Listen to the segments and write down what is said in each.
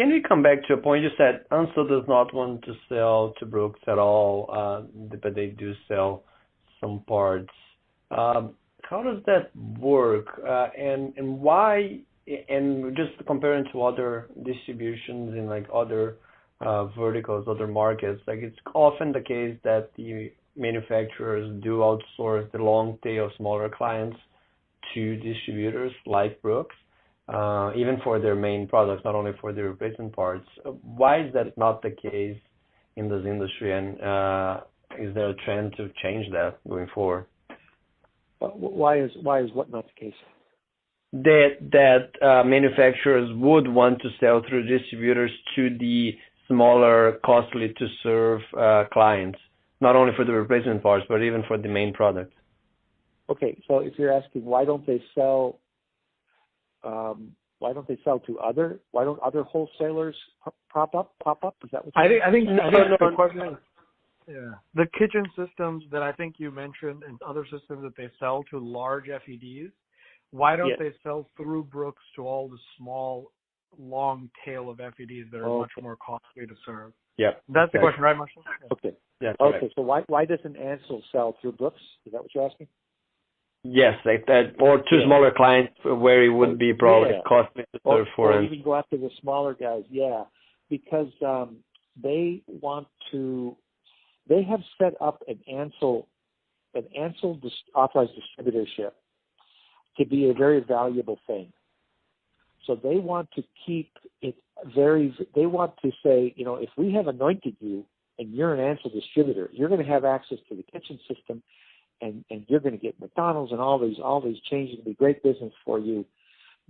can we come back to a point you said Ansel does not want to sell to Brooks at all, but they do sell some parts. How does that work? And why? And just comparing to other distributions in like other verticals, other markets, like it's often the case that the manufacturers do outsource the long tail smaller clients to distributors like Brooks, even for their main products, not only for their replacement parts. Why is that not the case in this industry, and is there a trend to change that going forward? Why is what not the case? That manufacturers would want to sell through distributors to the smaller, costly to serve clients, not only for the replacement parts, but even for the main product. Okay, so if you're asking why don't they sell to other? Why don't other wholesalers pop up? Is that what you're I think the question is, yeah, the kitchen systems that I think you mentioned and other systems that they sell to large FEDs. Why don't they sell through Brooks to all the small, long tail of FEDs that are much more costly to serve? Yeah, that's the question, right, Marshall? Okay. Yeah. Okay. Correct. So why doesn't Ansel sell through Brooks? Is that what you're asking? Yes, like that, or to smaller clients where it would be probably costly to serve for. Or even go after the smaller guys, because they want to. They have set up an Ansel authorized distributorship to be a very valuable thing. So they want to keep it they want to say, if we have anointed you and you're an Ansel distributor, you're going to have access to the kitchen system and you're going to get McDonald's and all these changes. It'll be great business for you,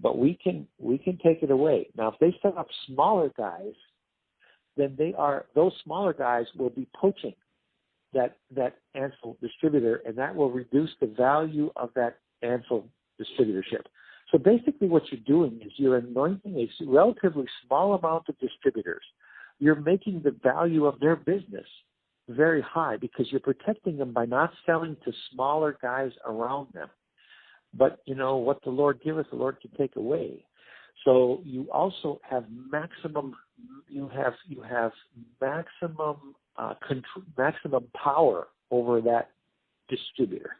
but we can take it away. Now, if they set up smaller guys, then those smaller guys will be poaching that Ansel distributor, and that will reduce the value of that Ansel distributorship. So basically what you're doing is you're anointing a relatively small amount of distributors. You're making the value of their business very high because you're protecting them by not selling to smaller guys around them. But, what the Lord giveth, the Lord can take away. So you also have maximum maximum power over that distributor.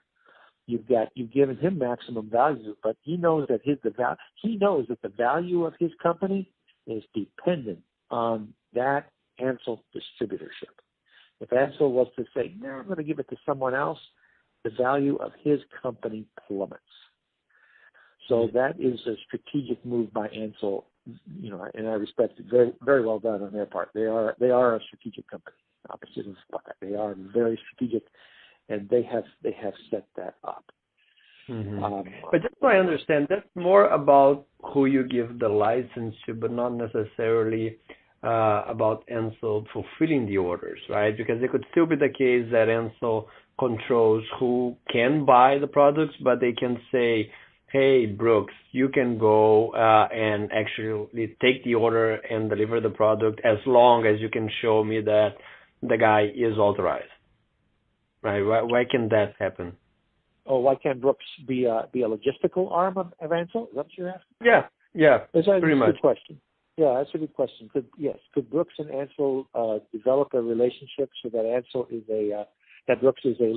You've given him maximum value, but he knows that the value of his company is dependent on that Ansel distributorship. If Ansel was to say, no, I'm going to give it to someone else, the value of his company plummets. So that is a strategic move by Ansel, and I respect it. Very, very well done on their part. They are a strategic company. They are very strategic, and they have set that up. Mm-hmm. But just so I understand, that's more about who you give the license to, but not necessarily about Ansel fulfilling the orders, right? Because it could still be the case that Ansel controls who can buy the products, but they can say, hey, Brooks, you can go and actually take the order and deliver the product as long as you can show me that the guy is authorized, right? Why can that happen? Oh, why can't Brooks be a logistical arm of Ansel? Is that what you're asking? Yeah, that's pretty much. Good question. Yeah, that's a good question. Could Brooks and Ansel develop a relationship so that that Brooks is a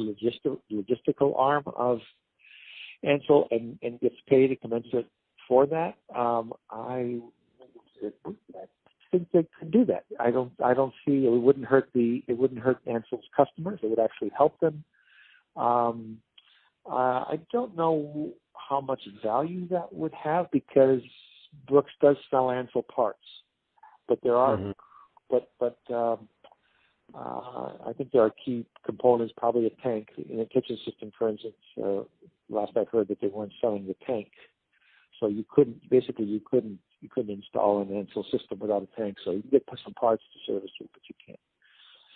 logistical arm of Ansel and gets paid a commensurate for that? I think they could do that. I don't see it wouldn't hurt Ansel's customers. It would actually help them. I don't know how much value that would have because Brooks does sell Ansel parts, but there are, I think there are key components, probably a tank in a kitchen system, for instance. Last I've heard that they weren't selling the tank, so you couldn't install an Ansel system without a tank. So you can get some parts to service it, but you can't.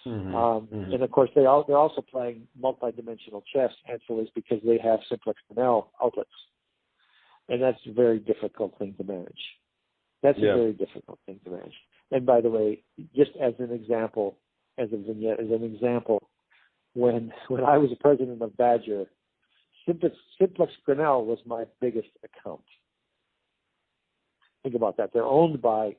Mm-hmm. And of course, they're also playing multi-dimensional chess. Ansel is because they have simplex Fresnel outlets, and that's a very difficult thing to manage. That's a very difficult thing to manage. And by the way, just as an example, when I was the president of Badger, Simplex Grinnell was my biggest account. Think about that. They're owned by